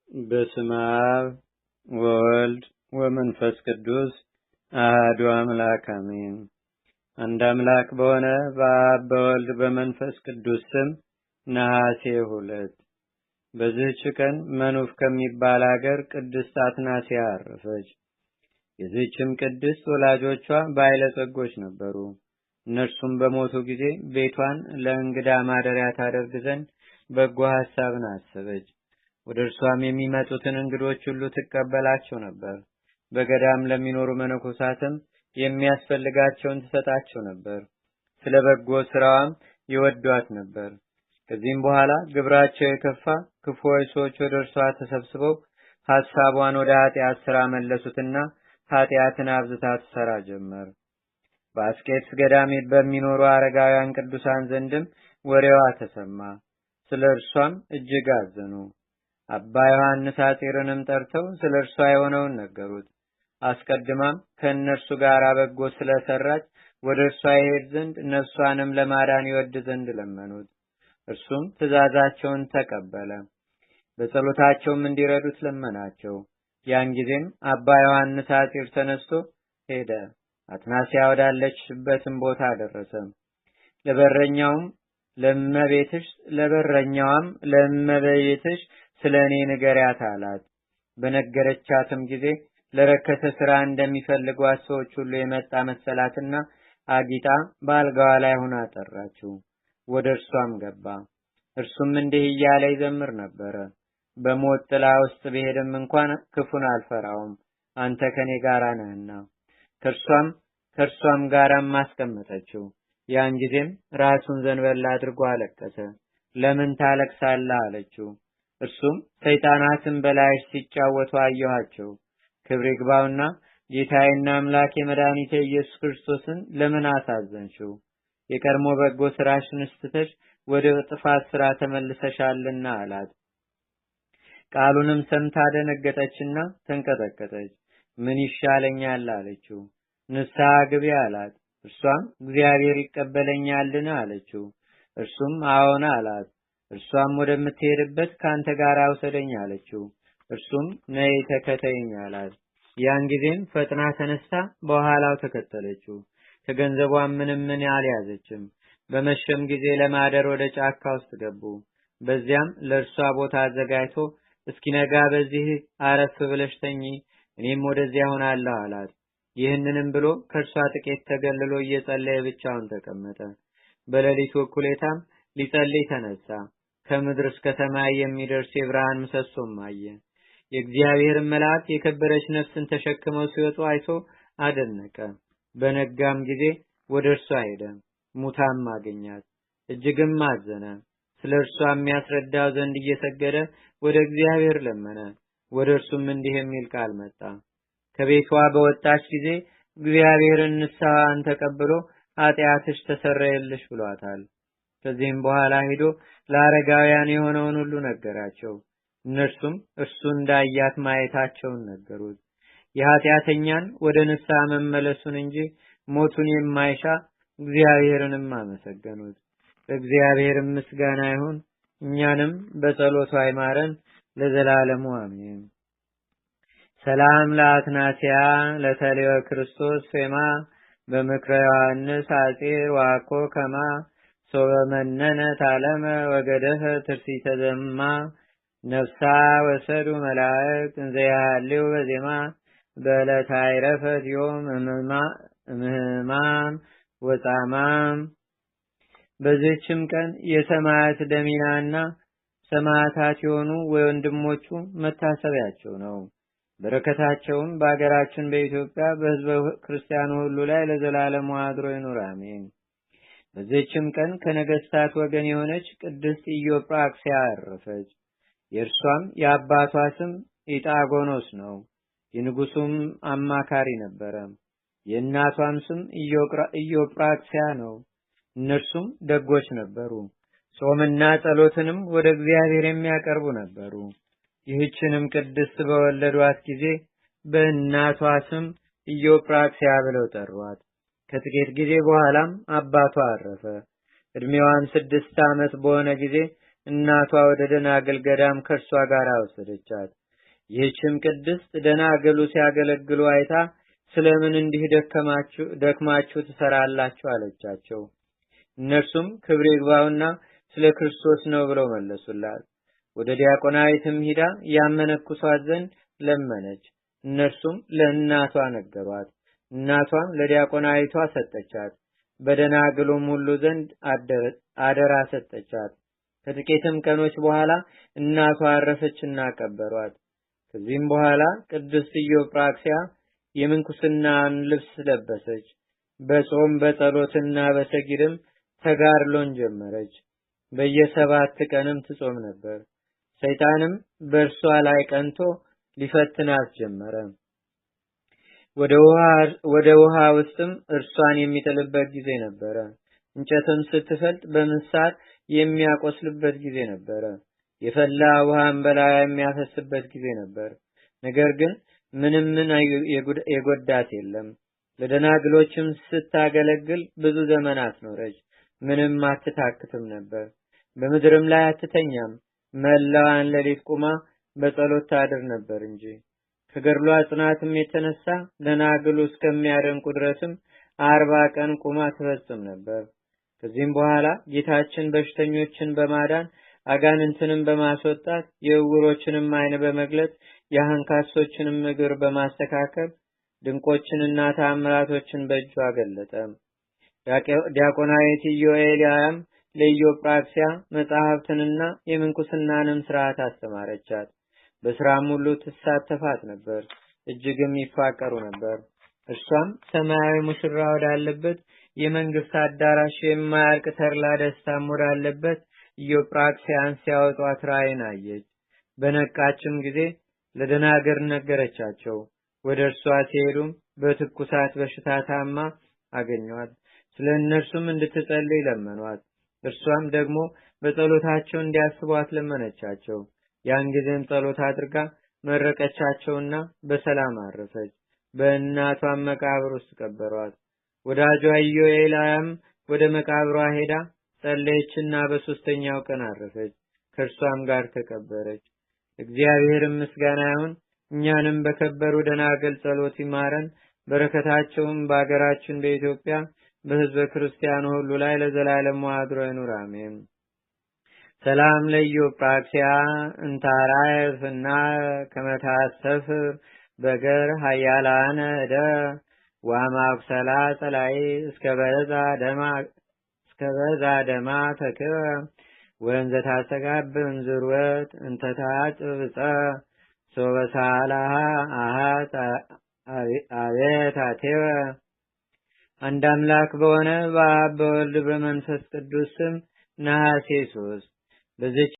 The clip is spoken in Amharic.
በስመ አብ ወወልድ ወመንፈስ ቅዱስ አሐዱ አምላክ አሜን። አንድ አምላክ በሆነ በአብ በወልድ በመንፈስ ቅዱስ ስም ነሐሴ 2 በዚህች ቀን መኑፍ ከሚባል ሀገር ቅድስት አትናስያ አረፈች። የዚህችም ቅድስት ወላጆቿ ባለጸጎች ነበሩ። እነርሱም በሞቱ ጊዜ ቤቷን ለእንግዳ ማደሪያ ታደርግ ዘንድ በጎ ሐሳብን አሰበች። ወደ እርሷም የሚመጡትን እንግዶች ሁሉ ትቀበላቸው ነበር። በገዳም ለሚኖሩ መነኮሳትም የሚያስፈልጋቸውን ትሰጣቸው ነበር። ስለ በጎ ስራዋም ይወዷት ነበር። ከዚህም በኋላ ግብራቸው የከፋ ክፉዎች ሰዎች ወደ እርሷ ተሰብስበው ሐሳቧን ወደ ኃጢአት ስራ መለሱትና ኃጢአትን አብዝታ ትሰራ ጀመር። በአስቄጥስ ገዳም በሚኖሩ አረጋውያን ቅዱሳን ዘንድም ወሬዋ ተሰማ። ስለ እርሷም እጅግ አዘኑ። አባ ዮሐንስ አጢርንም ጠርተው ስለ እርሷ የሆነውን ነገሩት። አስቀድማም ከእነርሱ ጋር በጎ ስለሰራች ወደ እርሷ ይሄድ ዘንድ ነፍሷንም ለማዳን ይወድ ዘንድ ለመኑት። እርሱም ትእዛዛቸውን ተቀበለ። በጸሎታቸውም እንዲረዱት ለመናቸው። ያን ጊዜም አባ ዮሐንስ አጢር ተነስቶ ሄደ። አትናስያ ወዳለችበትም ቦታ ደረሰ። ለበረኛውም ለእመቤትሽ ስለኔ ንገሪያት አላት። በነገረቻትም ጊዜ ለረከሰ ስራ እንደሚፈልጓት ሰዎች ሁሉ የመጣ መሰላትና አጊጣ በአልጋዋ ላይ ሆና ጠራችው። ወደ እርሷም ገባ። እርሱም እንዲህ እያለ ይዘምር ነበረ። በሞት ጥላ ውስጥ ብሄድም እንኳን ክፉን አልፈራውም፣ አንተ ከኔ ጋር ነህና። ከእርሷም ጋራም አስቀመጠችው። ያን ጊዜም ራሱን ዘንበል አድርጎ አለቀሰ። ለምን ታለቅሳለህ አለችው። እርሱም ሰይጣናትን በላይሽ ሲጫወቱ አየኋቸው። ክብር ይግባውና ጌታዬና አምላኬ መድኃኒቴ ኢየሱስ ክርስቶስን ለምን አሳዘንሽው? የቀድሞ በጎ ስራሽን ስትተሽ ወደ ጥፋት ስራ ተመልሰሻልና አላት። ቃሉንም ሰምታ ደነገጠችና ተንቀጠቀጠች። ምን ይሻለኛል አለችው። ንስሐ ግቢ አላት። እርሷም እግዚአብሔር ይቀበለኛልን አለችው። እርሱም አዎን አላት። እርሷም ወደምትሄድበት ካንተ ጋር አውሰደኝ አለችው። እርሱም ነይ ተከተይኝ አላት። ያን ጊዜም ፈጥና ተነስታ በኋላው ተከተለችው። ከገንዘቧም ምንም አልያዘችም። በመሸም ጊዜ ለማደር ወደ ጫካ ውስጥ ገቡ። በዚያም ለእርሷ ቦታ አዘጋጅቶ እስኪነጋ በዚህ አረፍ ብለሽ ተኚ፣ እኔም ወደዚያ ሆናለሁ አላት። ይህንንም ብሎ ከእርሷ ጥቂት ተገልሎ እየጸለየ ብቻውን ተቀመጠ። በሌሊቱ እኩሌታም ሊጸልይ ተነሳ። ከምድር እስከ ሰማይ የሚደርስ የብርሃን ምሰሶም አየ። የእግዚአብሔር መልአክ የከበረች ነፍስን ተሸክመው ሲወጡ አይቶ አደነቀ። በነጋም ጊዜ ወደ እርሷ ሄደ። ሙታም አገኛት። እጅግም አዘነ። ስለ እርሷ የሚያስረዳው ዘንድ እየሰገደ ወደ እግዚአብሔር ለመነ። ወደ እርሱም እንዲህ የሚል ቃል መጣ። ከቤቷ በወጣች ጊዜ እግዚአብሔርን ንስሐን ተቀብሎ ኃጢአትሽ ተሰረየልሽ ብሏታል። ከዚህም በኋላ ሄዶ ለአረጋውያን የሆነውን ሁሉ ነገራቸው። እነርሱም እርሱ እንዳያት ማየታቸውን ነገሩት። የኃጢአተኛን ወደ ንስሐ መመለሱን እንጂ ሞቱን የማይሻ እግዚአብሔርንም አመሰገኑት። እግዚአብሔርም ምስጋና ይሁን፣ እኛንም በጸሎቱ አይማረን ለዘላለሙ አሜን። ሰላም ለአትናስያ ለተሌወ ክርስቶስ ፌማ በምክረ ዮሐንስ አጢር ዋኮ ከማ ሶበመነነ ታለመ ወገደፈ ትርሲተ ዘማ ነፍሳ ወሰዱ መላእክት እንዘያሌው በዜማ በዕለተ አይረፈት ዮም እምህማም ወጻማም። በዚህችም ቀን የሰማዕት ደሚናና ሰማዕታት የሆኑ ወንድሞቹ መታሰቢያቸው ነው። በረከታቸውም በአገራችን በኢትዮጵያ በሕዝበ ክርስቲያኑ ሁሉ ላይ ለዘላለሙ አድሮ ይኑር አሜን። በዚህችም ቀን ከነገስታት ወገን የሆነች ቅድስት ኢዮጵራክስያ አረፈች። የእርሷም የአባቷ ስም ኢጣጎኖስ ነው። የንጉሱም አማካሪ ነበረ። የእናቷም ስም ኢዮጵራክስያ ነው። እነርሱም ደጎች ነበሩ። ጾምና ጸሎትንም ወደ እግዚአብሔር የሚያቀርቡ ነበሩ። ይህችንም ቅድስት በወለዷት ጊዜ በእናቷ ስም ኢዮጵራክስያ ብለው ጠሯት። ከጥቂት ጊዜ በኋላም አባቷ አረፈ። እድሜዋም 6 ዓመት በሆነ ጊዜ እናቷ ወደ ደናግል ገዳም ከእርሷ ጋር ወሰደቻት። ይህችም ቅድስት ደናግሉ ሲያገለግሉ አይታ ስለምን እንዲህ ደክማችሁ ትሰራላችሁ አለቻቸው። እነርሱም ክብር ይግባውና ስለ ክርስቶስ ነው ብለው መለሱላት። ወደ ዲያቆናዊትም ሂዳ ያመነኩሷት ዘንድ ለመነች። እነርሱም ለእናቷ ነገሯት። እናቷም ለዲያቆናዊቷ ሰጠቻት። በደናግሉም ሁሉ ዘንድ አደራ ሰጠቻት። ከጥቂትም ቀኖች በኋላ እናቷ አረፈችና ቀበሯት። ከዚህም በኋላ ቅድስት ኢዮጵራክሲያ የምንኩስናን ልብስ ለበሰች። በጾም በጸሎትና በሰጊድም ተጋድሎን ጀመረች። በየ7 ቀንም ትጾም ነበር። ሰይጣንም በእርሷ ላይ ቀንቶ ሊፈትናት ጀመረ። ወደ ውሃ ውስጥም እርሷን የሚጥልበት ጊዜ ነበረ። እንጨትም ስትፈልጥ በምሳር የሚያቆስልበት ጊዜ ነበረ። የፈላ ውሃን በላዩ የሚያፈስበት ጊዜ ነበር። ነገር ግን ምንም የጎዳት የለም። ለደናግሎችም ስታገለግል ብዙ ዘመናት ኖረች። ምንም አትታክትም ነበር። በምድርም ላይ አትተኛም። መላዋን ሌሊት ቁማ በጸሎት ታድር ነበር እንጂ። ከገድሏ ጽናትም የተነሳ ደናግሉ እስከሚያደንቁ ድረስም 40 ቀን ቁማ ትፈጽም ነበር። ከዚህም በኋላ ጌታችን በሽተኞችን በማዳን አጋንንትንም በማስወጣት የዕውሮችንም ዓይን በመግለጥ የአንካሶችንም እግር በማስተካከል ድንቆችንና ተአምራቶችን በእጁ አገለጠ። ዲያቆናዊት ኢዮኤልያም ለኢዮጵራክሲያ መጻሕፍትንና የምንኩስናንም ሥርዓት አስተማረቻት። በሥራም ሁሉ ትሳተፋት ነበር። እጅግም ይፋቀሩ ነበር። እርሷም ሰማያዊ ሙሽራ ወዳለበት የመንግስት አዳራሽ የማያልቅ ተድላ ደስታም ወዳለበት ኢዮጵራክሲያን ሲያወጧት ራእይን አየች። በነቃችም ጊዜ ለደናግል ነገረቻቸው። ወደ እርሷ ሲሄዱም በትኩሳት በሽታ ታማ አገኟት። ስለ እነርሱም እንድትጸልይ ለመኗት። እርሷም ደግሞ በጸሎታቸው እንዲያስቧት ለመነቻቸው። ያን ጊዜም ጸሎት አድርጋ መረቀቻቸውና በሰላም አረፈች። በእናቷም መቃብር ውስጥ ቀበሯት። ወዳጇ ኢዮኤልያም ወደ መቃብሯ ሄዳ ጸለየችና በ3ኛው ቀን አረፈች። ከእርሷም ጋር ተቀበረች። እግዚአብሔርም ምስጋና ይሁን። እኛንም በከበሩ ደናግል ጸሎት ይማረን። በረከታቸውም በአገራችን በኢትዮጵያ በሕዝበ ክርስቲያኑ ሁሉ ላይ ለዘላለም አድሮ ይኑር፣ አሜን። ሰላም ለኢዮጵራክሲያ እንታራይፍና ከመታሰፍ በገር ሀያላነ እደ ዋማቁሰላ ጸላይ እስከ በዛ ደማ ተክበ ወንዘ ታስተጋብ እንዝርወት እንተታጽብጸ ሶበሳላሃ አሃት አቤታቴወ። አንድ አምላክ በሆነ በአብ በወልድ በመንፈስ ቅዱስ ስም ነሐሴ 3 በዚች